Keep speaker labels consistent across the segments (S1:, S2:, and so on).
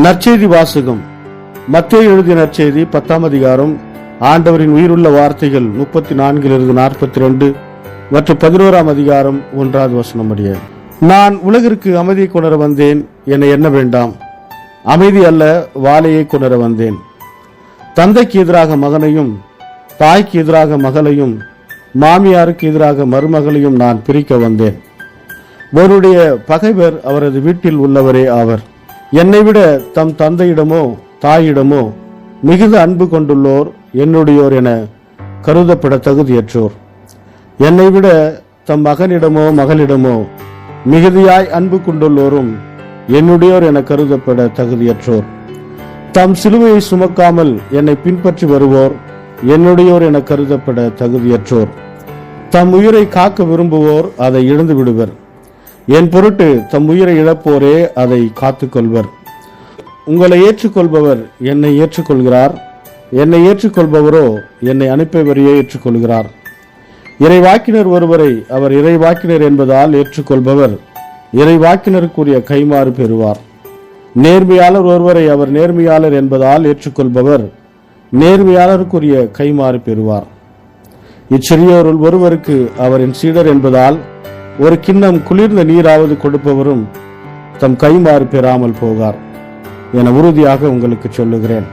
S1: நற்செய்தி வாசகம். மத்தேயு எழுதிய நற்செய்தி 10ஆம் அதிகாரம். ஆண்டவரின் உயிருள்ள வார்த்தைகள் 34-42 மற்றும் 11ஆம் அதிகாரம் 1வது வசனம் முடிய. நான் உலகிற்கு அமைதியை கொணர வந்தேன், என்னை எண்ண வேண்டாம். அமைதி அல்ல, வாளையை கொணர வந்தேன். தந்தைக்கு எதிராக மகனையும், தாய்க்கு எதிராக மகளையும், மாமியாருக்கு எதிராக மருமகளையும் நான் பிரிக்க வந்தேன். ஒருடைய பகைவர் அவரது வீட்டில் உள்ளவரே ஆவர். என்னை விட தம் தந்தையிடமோ தாயிடமோ மிகுந்த அன்பு கொண்டுள்ளோர் என்னுடையோர் என கருதப்பட தகுதியற்றோர். என்னை விட தம் மகனிடமோ மகளிடமோ மிகுதியாய் அன்பு கொண்டுள்ளோரும் என்னுடையோர் என கருதப்பட தகுதியற்றோர். தம் சிலுவையை சுமக்காமல் என்னை பின்பற்றி வருவோர் என்னுடையோர் என கருதப்பட தகுதியற்றோர். தம் உயிரை காக்க விரும்புவோர் அதை இழந்து விடுவர். என் பொருட்டு தம் உயிரை இழப்போரே அதை காத்துக்கொள்வர். உங்களை ஏற்றுக்கொள்பவர் என்னை ஏற்றுக்கொள்கிறார், என்னை ஏற்றுக்கொள்பவரோ என்னை அனுப்பியவரையே ஏற்றுக்கொள்கிறார். இறைவாக்கினர் ஒருவரை அவர் இறைவாக்கினர் என்பதால் ஏற்றுக்கொள்பவர் இறைவாக்கினருக்குரிய கைமாறு பெறுவார். நேர்மையாளர் ஒருவரை அவர் நேர்மையாளர் என்பதால் ஏற்றுக்கொள்பவர் நேர்மையாளருக்குரிய கைமாறு பெறுவார். இச்சிறியோருள் ஒருவருக்கு அவரின் சீடர் என்பதால் ஒரு கிண்ணம் குளிர்ந்த நீராவது கொடுப்பவரும் தம் கைமாறு பெறாமல் போகார் என உறுதியாக உங்களுக்கு சொல்லுகிறேன்.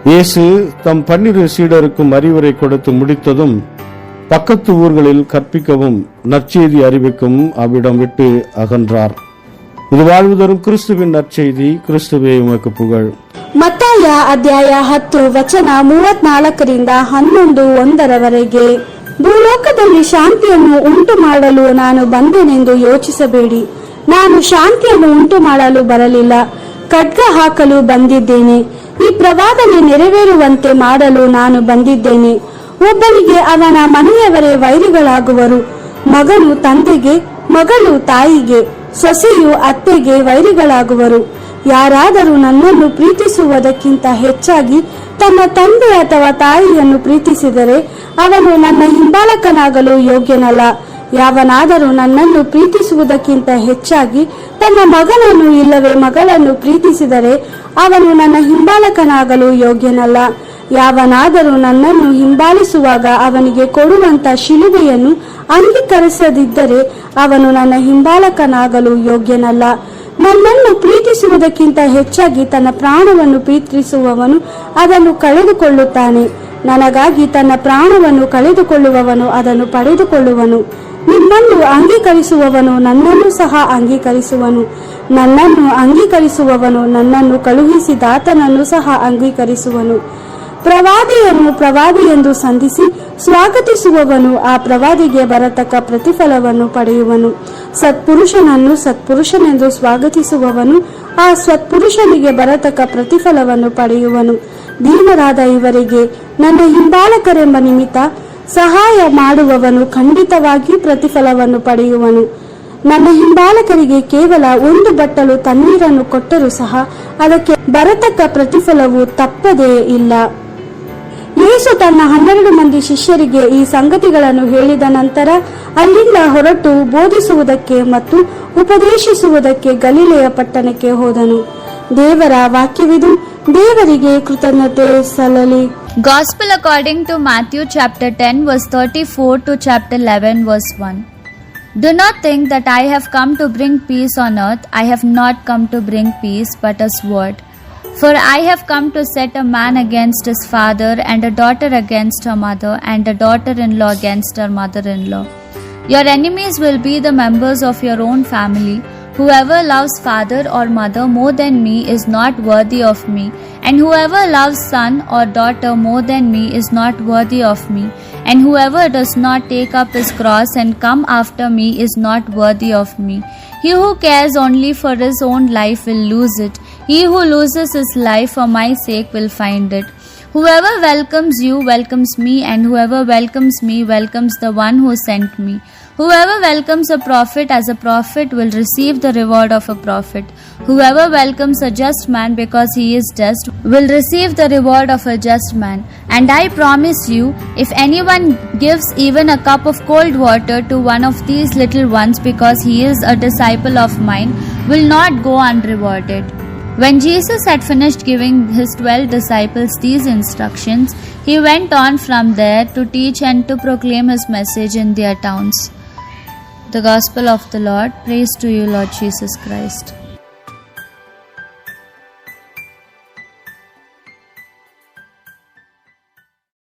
S1: இயேசு தம் 12 சீடருக்கும் அறிவுரை கொடுத்து முடித்ததும் பக்கத்து ஊர்களில் கற்பிக்கவும் நற்செய்தி அறிவிக்கும் அவ்விடம் விட்டு அகன்றார். இது வாழ்வு தரும் கிறிஸ்துவின் நற்செய்தி. கிறிஸ்துவே உமக்கு புகழ்.
S2: ಮತ್ತಾಯ ಅಧ್ಯಾಯ 10 ವಚನ 34-11 ಭೂಲೋಕದಲ್ಲಿ ಶಾಂತಿಯನ್ನು ಉಂಟು ಮಾಡಲು ನಾನು ಬಂದೆನೆಂದು ಯೋಚಿಸಬೇಡಿ. ನಾನು ಶಾಂತಿಯನ್ನು ಉಂಟು ಮಾಡಲು ಬರಲಿಲ್ಲ, ಖಡ್ಗ ಹಾಕಲು ಬಂದಿದ್ದೇನೆ. ಈ ಪ್ರವಾದನೆ ನೆರವೇರುವಂತೆ ಮಾಡಲು ನಾನು ಬಂದಿದ್ದೇನೆ. ಒಬ್ಬನಿಗೆ ಅವನ ಮನೆಯವರೇ ವೈರಿಗಳಾಗುವರು. ಮಗನು ತಂದೆಗೆ, ಮಗಳು ತಾಯಿಗೆ, ಸೊಸೆಯು ಅತ್ತೆಗೆ ವೈರಿಗಳಾಗುವರು. ಯಾರಾದರೂ ನನ್ನನ್ನು ಪ್ರೀತಿಸುವುದಕ್ಕಿಂತ ಹೆಚ್ಚಾಗಿ ತನ್ನ ತಂದೆ ಅಥವಾ ತಾಯಿಯನ್ನು ಪ್ರೀತಿಸಿದರೆ ಅವನು ನನ್ನ ಹಿಂಬಾಲಕನಾಗಲು ಯೋಗ್ಯನಲ್ಲ. ಯಾವನಾದರೂ ನನ್ನನ್ನು ಪ್ರೀತಿಸುವುದಕ್ಕಿಂತ ಹೆಚ್ಚಾಗಿ ತನ್ನ ಮಗನನ್ನು ಇಲ್ಲವೇ ಮಗಳನ್ನು ಪ್ರೀತಿಸಿದರೆ ಅವನು ನನ್ನ ಹಿಂಬಾಲಕನಾಗಲು ಯೋಗ್ಯನಲ್ಲ. ಯಾವನಾದರೂ ನನ್ನನ್ನು ಹಿಂಬಾಲಿಸುವಾಗ ಅವನಿಗೆ ಕೊಡುವಂತ ಶಿಲುಬೆಯನ್ನು ಅಂಗೀಕರಿಸದಿದ್ದರೆ ಅವನು ನನ್ನ ಹಿಂಬಾಲಕನಾಗಲು ಯೋಗ್ಯನಲ್ಲ. ನನ್ನನ್ನು ಪ್ರೀತಿಸುವುದಕ್ಕಿಂತ ಹೆಚ್ಚಾಗಿ ತನ್ನ ಪ್ರಾಣವನ್ನು ಪ್ರೀತಿಸುವವನು ಅದನ್ನು ಕಳೆದುಕೊಳ್ಳುತ್ತಾನೆ. ನನಗಾಗಿ ತನ್ನ ಪ್ರಾಣವನ್ನು ಕಳೆದುಕೊಳ್ಳುವವನು ಅದನ್ನು ಪಡೆದುಕೊಳ್ಳುವನು. ನಿಮ್ಮನ್ನು ಅಂಗೀಕರಿಸುವವನು ನನ್ನನ್ನು ಸಹ ಅಂಗೀಕರಿಸುವನು. ನನ್ನನ್ನು ಅಂಗೀಕರಿಸುವವನು ನನ್ನನ್ನು ಕಳುಹಿಸಿದಾತನನ್ನು ಸಹ ಅಂಗೀಕರಿಸುವನು. ಪ್ರವಾದಿಯನ್ನು ಪ್ರವಾದಿ ಎಂದು ಸಂಧಿಸಿ ಸ್ವಾಗತಿಸುವವನು ಆ ಪ್ರವಾದಿಗೆ ಬರತಕ್ಕ ಪ್ರತಿಫಲವನ್ನು ಪಡೆಯುವನು. ಸತ್ಪುರುಷನನ್ನು ಸತ್ಪುರುಷನೆಂದು ಸ್ವಾಗತಿಸುವವನು ಆ ಸತ್ಪುರುಷನಿಗೆ ಬರತಕ್ಕ ಪ್ರತಿಫಲವನ್ನು ಪಡೆಯುವನು. ದೀನರಾದ ಇವರಿಗೆ ನನ್ನ ಹಿಂಬಾಲಕರೆಂಬ ನಿಮಿತ್ತ ಸಹಾಯ ಮಾಡುವವನು ಖಂಡಿತವಾಗಿಯೂ ಪ್ರತಿಫಲವನ್ನು ಪಡೆಯುವನು. ನನ್ನ ಹಿಂಬಾಲಕರಿಗೆ ಕೇವಲ 1 ಬಟ್ಟಲು ತಣ್ಣೀರನ್ನು ಕೊಟ್ಟರೂ ಸಹ ಅದಕ್ಕೆ ಬರತಕ್ಕ ಪ್ರತಿಫಲವು ತಪ್ಪದೇ ಇಲ್ಲ. ಯೇಸು ತನ್ನ 12 ಮಂದಿ ಶಿಷ್ಯರಿಗೆ ಈ ಸಂಗತಿಗಳನ್ನು ಹೇಳಿದ ನಂತರ ಅಲ್ಲಿಂದ ಹೊರಟು ಬೋಧಿಸುವುದಕ್ಕೆ ಮತ್ತು ಉಪದೇಶಿಸುವುದಕ್ಕೆ ಗಲಿಲೆಯ ಪಟ್ಟಣಕ್ಕೆ ಹೋದನು. ದೇವರ ವಾಕ್ಯವಿದು. ದೇವರಿಗೆ ಕೃತಜ್ಞತೆ ಸಲ್ಲಲಿ.
S3: Gospel according to Matthew chapter 10 verse 34 to chapter 11 verse 1. Do not think that I have come to bring peace on earth. I have not come to bring peace but a sword. For I have come to set a man against his father, and a daughter against her mother, and a daughter-in-law against her mother-in-law. Your enemies will be the members of your own family. Whoever loves father or mother more than me is not worthy of me, and whoever loves son or daughter more than me is not worthy of me, and whoever does not take up his cross and come after me is not worthy of me. He who cares only for his own life will lose it. He who loses his life for my sake will find it. Whoever welcomes you welcomes me, and whoever welcomes me welcomes the one who sent me. Whoever welcomes a prophet as a prophet will receive the reward of a prophet. Whoever welcomes a just man because he is just will receive the reward of a just man. And I promise you, if anyone gives even a cup of cold water to one of these little ones because he is a disciple of mine, will not go unrewarded. When Jesus had finished giving his 12 disciples these instructions, he went on from there to teach and to proclaim his message in their towns. The Gospel of the Lord. Praise to you, Lord Jesus Christ.